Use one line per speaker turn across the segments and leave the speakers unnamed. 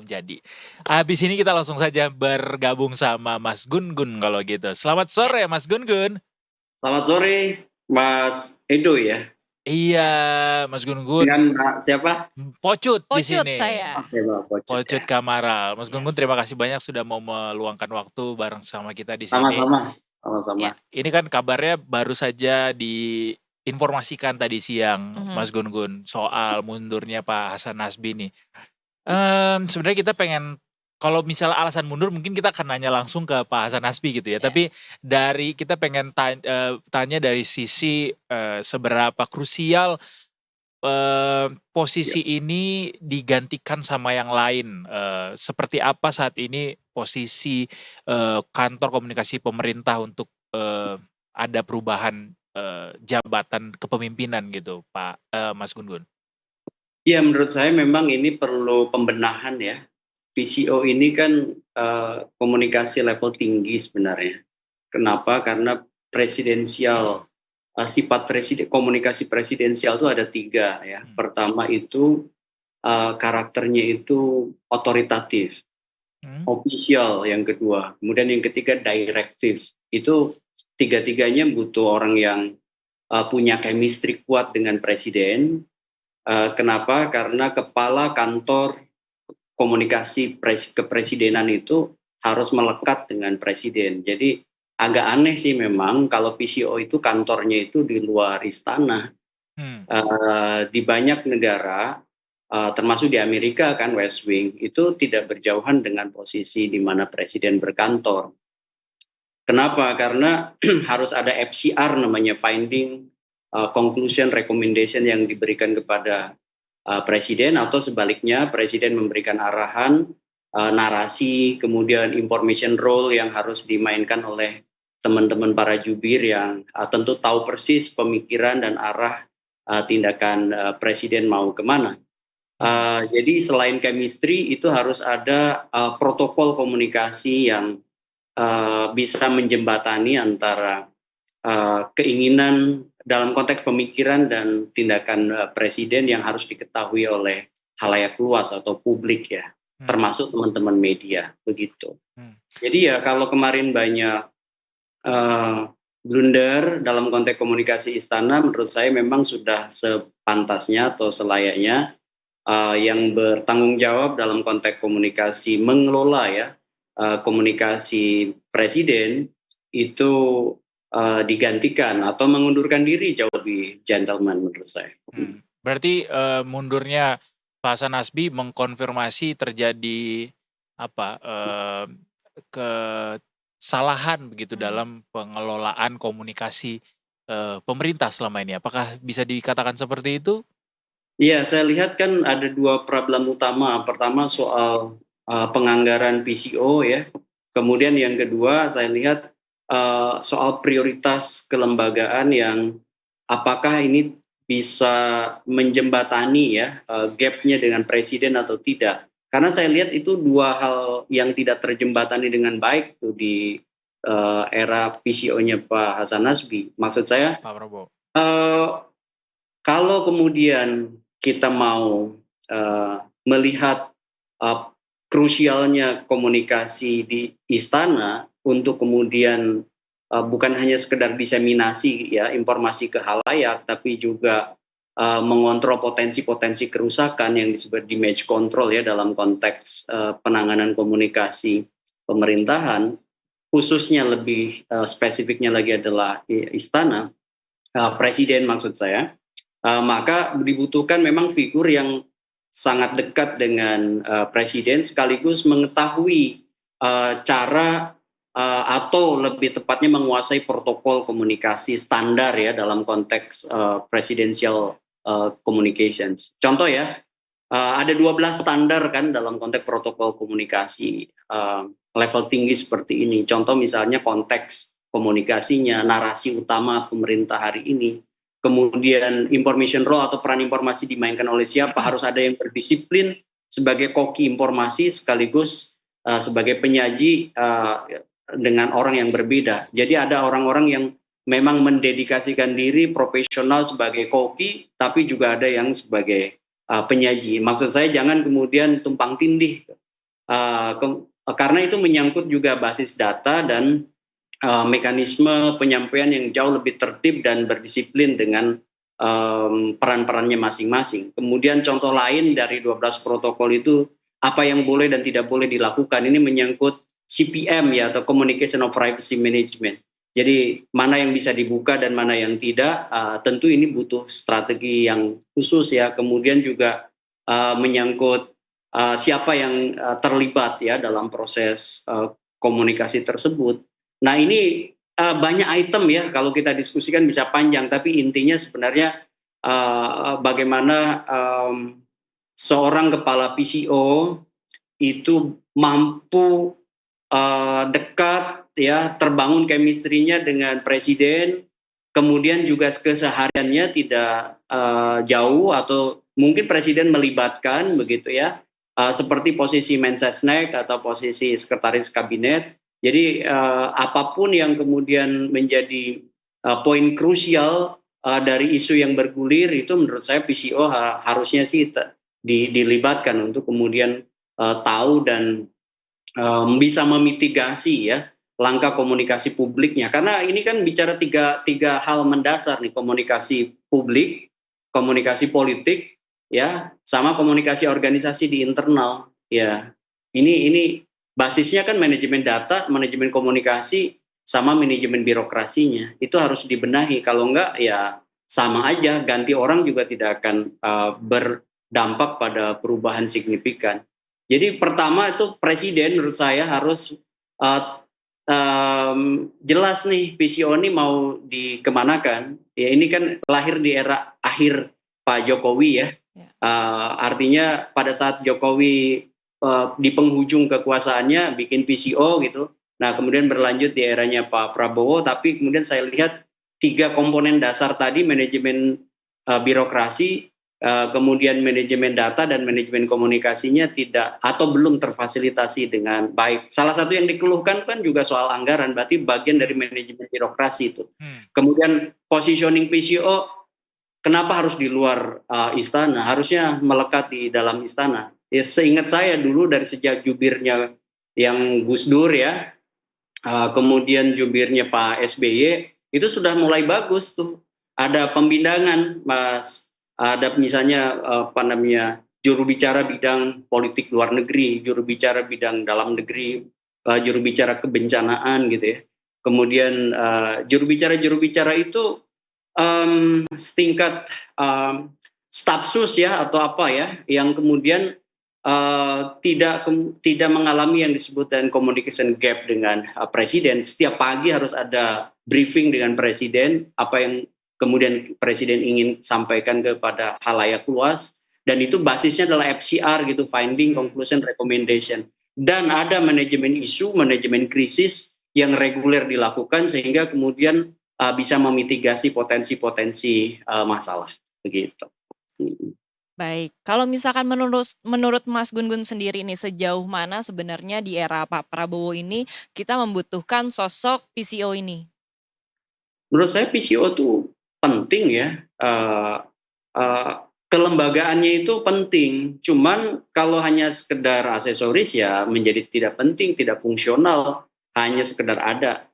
jadi. Habis ini kita langsung saja bergabung sama Mas Gun-Gun kalau gitu. Selamat sore Mas Gun-Gun.
Selamat sore, Mas Edo ya.
Iya,
Yes.
Mas Gun-Gun.
Dengan Mbak siapa?
Pocut di
Pocut
sini.
saya.
Oke, Mbak Pocut
Pocut
ya.
Kamaral. Mas Gun-Gun,
Yes.
terima kasih banyak sudah mau meluangkan waktu bareng sama kita di sini.
Sama-sama.
Ya, ini kan kabarnya baru saja diinformasikan tadi siang, Mas Gun-Gun, soal mundurnya Pak Hasan Nasbi nih. Sebenarnya kita pengen, kalau misalnya alasan mundur mungkin kita akan nanya langsung ke Pak Hasan Nasbi gitu ya. Tapi dari kita pengen tanya dari sisi seberapa krusial posisi ini digantikan sama yang lain. Seperti apa saat ini posisi kantor komunikasi pemerintah untuk ada perubahan jabatan kepemimpinan gitu, Pak Mas Gun-Gun?
Ya, menurut saya memang ini perlu pembenahan ya. PCO ini kan komunikasi level tinggi sebenarnya. Kenapa? Karena presidensial, sifat komunikasi presidensial itu ada 3 ya. Pertama itu karakternya itu otoritatif, official yang kedua. Kemudian yang ketiga direktif. Itu 3-tiganya butuh orang yang punya chemistry kuat dengan presiden. Kenapa? Karena kepala kantor komunikasi kepresidenan itu harus melekat dengan presiden. Jadi agak aneh sih memang kalau PCO itu kantornya itu di luar istana. Di banyak negara, termasuk di Amerika kan, West Wing, itu tidak berjauhan dengan posisi di mana presiden berkantor. Kenapa? Karena harus ada FCR namanya, finding, conclusion, recommendation yang diberikan kepada presiden, atau sebaliknya presiden memberikan arahan, narasi, kemudian information role yang harus dimainkan oleh teman-teman para jubir yang tentu tahu persis pemikiran dan arah tindakan presiden mau kemana. Jadi selain chemistry itu harus ada protokol komunikasi yang bisa menjembatani antara keinginan dalam konteks pemikiran dan tindakan presiden yang harus diketahui oleh khalayak luas atau publik ya, termasuk teman-teman media, begitu. Jadi ya kalau kemarin banyak blunder dalam konteks komunikasi istana, menurut saya memang sudah sepantasnya atau selayaknya yang bertanggung jawab dalam konteks komunikasi mengelola ya komunikasi presiden itu digantikan atau mengundurkan diri jauh lebih gentleman menurut saya.
Berarti mundurnya Pak Hasan Nasbi mengkonfirmasi terjadi kesalahan begitu dalam pengelolaan komunikasi pemerintah selama ini. Apakah bisa dikatakan seperti itu?
Iya, saya lihat kan ada 2 problem utama. Pertama soal penganggaran PCO ya. Kemudian yang kedua saya lihat soal prioritas kelembagaan yang apakah ini bisa menjembatani ya gapnya dengan presiden atau tidak. Karena saya lihat itu 2 hal yang tidak terjembatani dengan baik tuh di era PCO-nya Pak Hasan Nasbi. Maksud saya,
Pak Prabowo,
kalau kemudian kita mau melihat krusialnya komunikasi di istana untuk kemudian bukan hanya sekedar diseminasi ya informasi ke khalayak, tapi juga mengontrol potensi-potensi kerusakan yang disebut damage control ya dalam konteks penanganan komunikasi pemerintahan, khususnya lebih spesifiknya lagi adalah istana, presiden maksud saya. Maka dibutuhkan memang figur yang sangat dekat dengan presiden sekaligus mengetahui cara atau lebih tepatnya menguasai protokol komunikasi standar ya dalam konteks presidential communications. Contoh ya, ada 12 standar kan dalam konteks protokol komunikasi level tinggi seperti ini. Contoh misalnya konteks komunikasinya, narasi utama pemerintah hari ini, kemudian information role atau peran informasi dimainkan oleh siapa, harus ada yang berdisiplin sebagai koki informasi sekaligus sebagai penyaji dengan orang yang berbeda. Jadi ada orang-orang yang memang mendedikasikan diri profesional sebagai koki, tapi juga ada yang sebagai penyaji. Maksud saya jangan kemudian tumpang tindih karena itu menyangkut juga basis data dan mekanisme penyampaian yang jauh lebih tertib dan berdisiplin dengan peran-perannya masing-masing. Kemudian contoh lain dari 12 protokol itu apa yang boleh dan tidak boleh dilakukan. Ini menyangkut CPM ya, atau Communication of Privacy Management. Jadi mana yang bisa dibuka dan mana yang tidak, tentu ini butuh strategi yang khusus ya. Kemudian juga menyangkut siapa yang terlibat ya dalam proses komunikasi tersebut. Nah ini banyak item ya, kalau kita diskusikan bisa panjang, tapi intinya sebenarnya bagaimana seorang kepala PCO itu mampu dekat ya, terbangun chemistry-nya dengan presiden, kemudian juga kesehariannya tidak jauh atau mungkin presiden melibatkan begitu ya, seperti posisi Mensesnek atau posisi sekretaris kabinet. Jadi apapun yang kemudian menjadi poin krusial dari isu yang bergulir itu menurut saya PCO harusnya sih dilibatkan untuk kemudian tahu dan bisa memitigasi ya langkah komunikasi publiknya, karena ini kan bicara tiga hal mendasar nih: komunikasi publik, komunikasi politik ya, sama komunikasi organisasi di internal ya. Ini basisnya kan manajemen data, manajemen komunikasi, sama manajemen birokrasinya itu harus dibenahi. Kalau enggak ya sama aja, ganti orang juga tidak akan berdampak pada perubahan signifikan. Jadi pertama itu presiden menurut saya harus jelas nih PCO ini mau dikemanakan. Ya ini kan lahir di era akhir Pak Jokowi ya. Artinya pada saat Jokowi di penghujung kekuasaannya bikin PCO gitu. Nah kemudian berlanjut di eranya Pak Prabowo, tapi kemudian saya lihat tiga komponen dasar tadi, manajemen birokrasi, kemudian manajemen data dan manajemen komunikasinya tidak atau belum terfasilitasi dengan baik. Salah satu yang dikeluhkan kan juga soal anggaran, berarti bagian dari manajemen birokrasi itu. Kemudian positioning PCO, kenapa harus di luar istana? Harusnya melekat di dalam istana. Ya, seingat saya dulu dari sejak jubirnya yang Gus Dur ya, kemudian jubirnya Pak SBY, itu sudah mulai bagus tuh. Ada pembindangan, Mas. Ada misalnya juru bicara bidang politik luar negeri, juru bicara bidang dalam negeri, juru bicara kebencanaan gitu ya. Kemudian juru bicara itu setingkat stafsus ya atau apa ya, yang kemudian tidak mengalami yang disebut dengan communication gap dengan presiden. Setiap pagi harus ada briefing dengan presiden, apa yang kemudian presiden ingin sampaikan kepada halayak luas, dan itu basisnya adalah FCR gitu, finding, conclusion, recommendation. Dan ada manajemen isu, manajemen krisis yang reguler dilakukan sehingga kemudian bisa memitigasi potensi-potensi masalah begitu.
Baik, kalau misalkan menurut Mas Gun-Gun sendiri nih, sejauh mana sebenarnya di era Pak Prabowo ini kita membutuhkan sosok PCO ini?
Menurut saya PCO tuh penting ya, kelembagaannya itu penting. Cuman kalau hanya sekedar aksesoris ya menjadi tidak penting, tidak fungsional, hanya sekedar ada.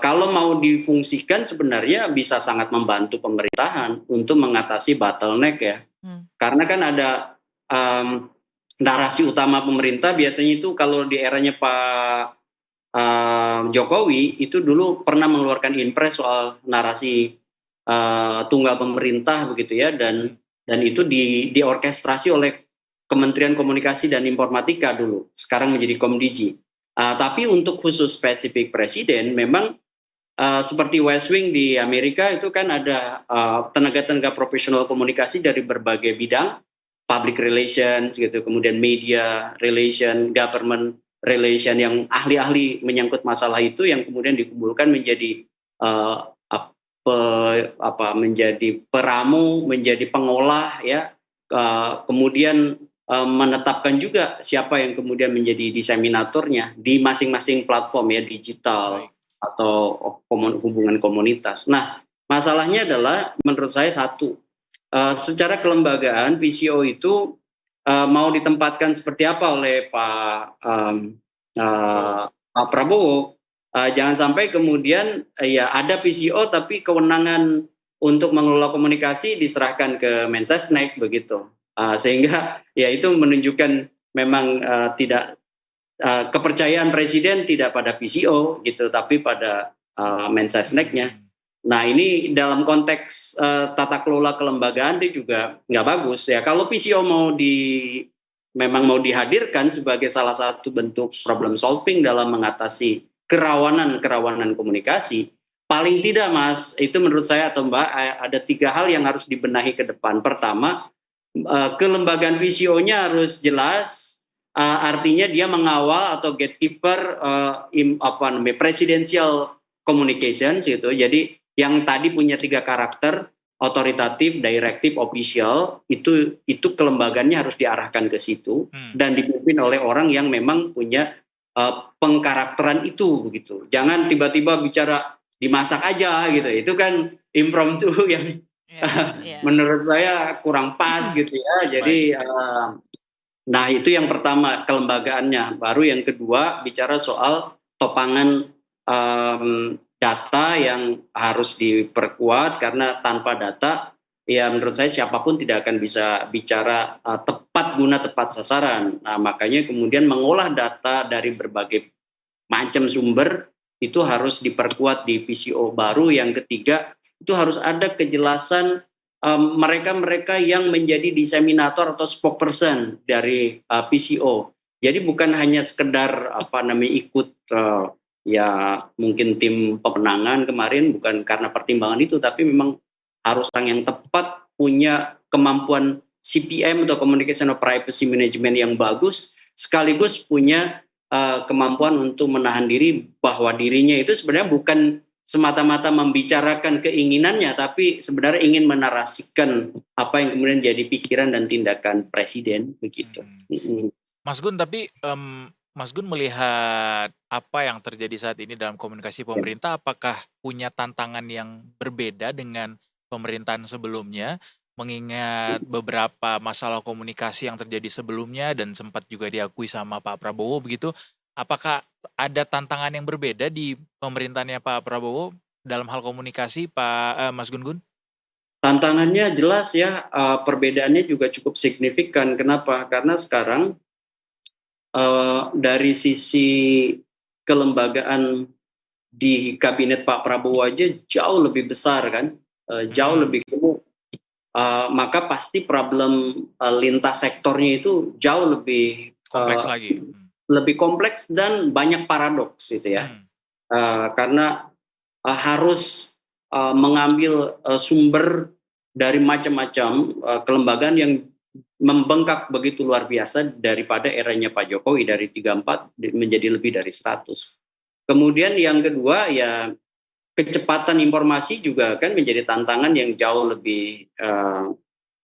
Kalau mau difungsikan sebenarnya bisa sangat membantu pemerintahan untuk mengatasi bottleneck ya. Karena kan ada narasi utama pemerintah biasanya itu kalau di eranya Pak Jokowi itu dulu pernah mengeluarkan impres soal narasi tunggal pemerintah begitu ya, dan itu diorkestrasi oleh Kementerian Komunikasi dan Informatika dulu, sekarang menjadi Komdigi. Tapi untuk khusus spesifik presiden memang seperti West Wing di Amerika itu kan ada tenaga-tenaga profesional komunikasi dari berbagai bidang, public relations gitu, kemudian media relation, government relation, yang ahli-ahli menyangkut masalah itu yang kemudian dikumpulkan menjadi menjadi peramu, menjadi pengolah ya, kemudian menetapkan juga siapa yang kemudian menjadi diseminatornya di masing-masing platform ya, digital atau hubungan komunitas. Nah, masalahnya adalah menurut saya satu, secara kelembagaan PCO itu mau ditempatkan seperti apa oleh Pak Prabowo. Jangan sampai kemudian ya ada PCO tapi kewenangan untuk mengelola komunikasi diserahkan ke Mensesnek begitu. Sehingga ya itu menunjukkan memang tidak kepercayaan presiden tidak pada PCO gitu, tapi pada Mensesneknya. Nah ini dalam konteks tata kelola kelembagaan itu juga nggak bagus ya. Kalau PCO memang mau dihadirkan sebagai salah satu bentuk problem solving dalam mengatasi kerawanan komunikasi, paling tidak Mas, itu menurut saya atau Mbak ada 3 hal yang harus dibenahi ke depan. Pertama, kelembagaan PCO-nya harus jelas, artinya dia mengawal atau gatekeeper presidential communications gitu. Jadi yang tadi punya 3 karakter, otoritatif, direktif, official, itu kelembagaannya harus diarahkan ke situ dan dipimpin oleh orang yang memang punya pengkarakteran itu begitu. Jangan tiba-tiba bicara dimasak aja gitu. Itu kan impromptu yang menurut saya kurang pas gitu ya. Jadi nah itu yang pertama kelembagaannya. Baru yang kedua bicara soal topangan data yang harus diperkuat, karena tanpa data ya menurut saya siapapun tidak akan bisa bicara tepat guna tepat sasaran. Nah makanya kemudian mengolah data dari berbagai macam sumber itu harus diperkuat di PCO. Baru yang ketiga itu harus ada kejelasan mereka-mereka yang menjadi diseminator atau spokesperson dari PCO. Jadi bukan hanya sekedar ikut ya mungkin tim pemenangan kemarin, bukan karena pertimbangan itu, tapi memang harus orang yang tepat, punya kemampuan CPM atau Communication of Privacy Management yang bagus, sekaligus punya kemampuan untuk menahan diri bahwa dirinya itu sebenarnya bukan semata-mata membicarakan keinginannya, tapi sebenarnya ingin menarasikan apa yang kemudian jadi pikiran dan tindakan presiden begitu.
Mas Gun, tapi Mas Gun melihat apa yang terjadi saat ini dalam komunikasi pemerintah, apakah punya tantangan yang berbeda dengan pemerintahan sebelumnya, mengingat beberapa masalah komunikasi yang terjadi sebelumnya dan sempat juga diakui sama Pak Prabowo begitu? Apakah ada tantangan yang berbeda di pemerintahannya Pak Prabowo dalam hal komunikasi, Mas Gun-Gun?
Tantangannya jelas ya, perbedaannya juga cukup signifikan. Kenapa? Karena sekarang dari sisi kelembagaan di kabinet Pak Prabowo aja jauh lebih besar kan, jauh lebih gemuk. Maka pasti problem lintas sektornya itu jauh lebih
kompleks lagi,
lebih kompleks dan banyak paradoks gitu ya. Karena harus mengambil sumber dari macam-macam kelembagaan yang membengkak begitu luar biasa daripada eranya Pak Jokowi dari 34 menjadi lebih dari 100. Kemudian yang kedua ya kecepatan informasi juga kan menjadi tantangan yang jauh lebih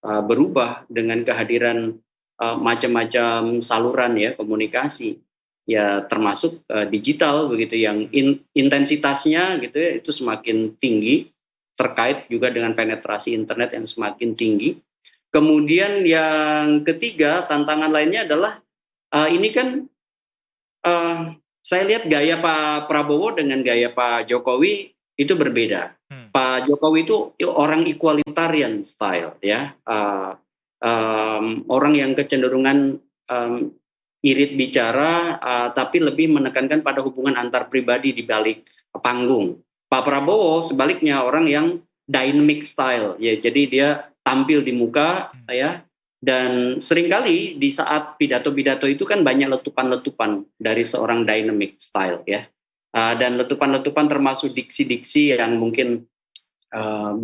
berubah dengan kehadiran macam-macam saluran ya komunikasi ya, termasuk digital begitu yang intensitasnya gitu ya itu semakin tinggi, terkait juga dengan penetrasi internet yang semakin tinggi. Kemudian yang ketiga tantangan lainnya adalah ini kan saya lihat gaya Pak Prabowo dengan gaya Pak Jokowi itu berbeda. Pak Jokowi itu orang equalitarian style ya, orang yang kecenderungan irit bicara, tapi lebih menekankan pada hubungan antar pribadi di balik panggung. Pak Prabowo sebaliknya orang yang dynamic style ya, jadi dia tampil di muka ya, dan seringkali di saat pidato-pidato itu kan banyak letupan-letupan dari seorang dynamic style ya, dan letupan-letupan termasuk diksi-diksi yang mungkin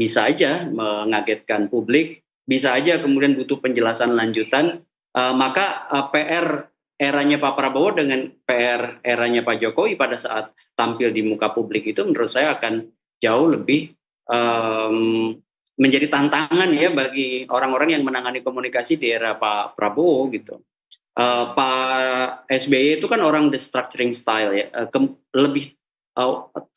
bisa aja mengagetkan publik, bisa aja kemudian butuh penjelasan lanjutan. Maka PR eranya Pak Prabowo dengan PR eranya Pak Jokowi pada saat tampil di muka publik itu menurut saya akan jauh lebih menjadi tantangan ya bagi orang-orang yang menangani komunikasi di era Pak Prabowo gitu. Pak SBY itu kan orang the structuring style ya, lebih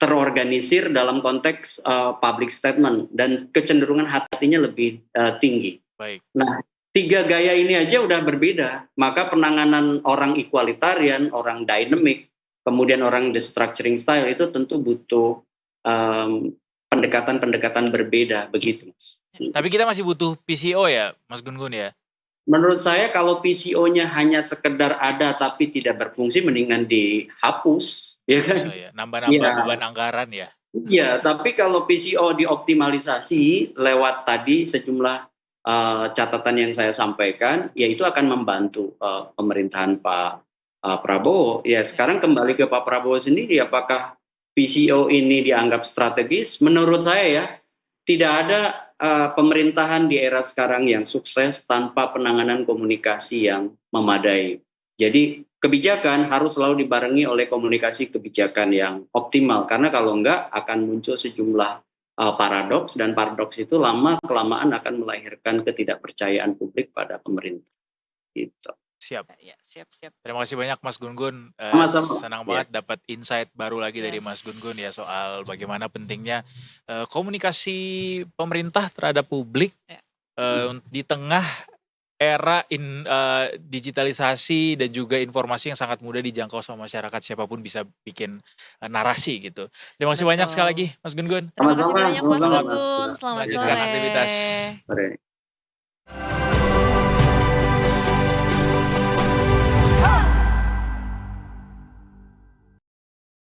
terorganisir dalam konteks public statement dan kecenderungan hatinya lebih tinggi.
Baik.
Nah, tiga gaya ini aja udah berbeda. Maka penanganan orang equalitarian, orang dynamic, kemudian orang destructuring style itu tentu butuh pendekatan-pendekatan berbeda begitu, Mas.
Tapi kita masih butuh PCO ya, Mas Gun-Gun ya?
Menurut saya kalau PCO-nya hanya sekedar ada tapi tidak berfungsi, mendingan dihapus, ya kan?
Bisa ya, nambah-nambah
Iya.
beban anggaran ya.
Iya, tapi kalau PCO dioptimalisasi lewat tadi sejumlah catatan yang saya sampaikan, ya itu akan membantu pemerintahan Pak Prabowo. Ya sekarang kembali ke Pak Prabowo sendiri, apakah PCO ini dianggap strategis? Menurut saya ya, tidak ada pemerintahan di era sekarang yang sukses tanpa penanganan komunikasi yang memadai. Jadi kebijakan harus selalu dibarengi oleh komunikasi kebijakan yang optimal, karena kalau enggak akan muncul sejumlah paradoks, dan paradoks itu lama-kelamaan akan melahirkan ketidakpercayaan publik pada pemerintah. Gitu.
Siap.
Ya, siap.
Terima kasih banyak Mas Gun-Gun.
Sama-sama.
Senang banget dapat insight baru lagi dari
Yes.
Mas Gun-Gun ya soal bagaimana pentingnya komunikasi pemerintah terhadap publik
Ya.
di tengah era digitalisasi dan juga informasi yang sangat mudah dijangkau sama masyarakat, siapapun bisa bikin narasi gitu. Terima kasih banyak sekali lagi Mas Gun-Gun.
Terima kasih
Sama-sama,
banyak Mas
sama-sama, Mas.
Gun-Gun. Selamat
Melanjutkan
sore.
aktivitas.
Sore.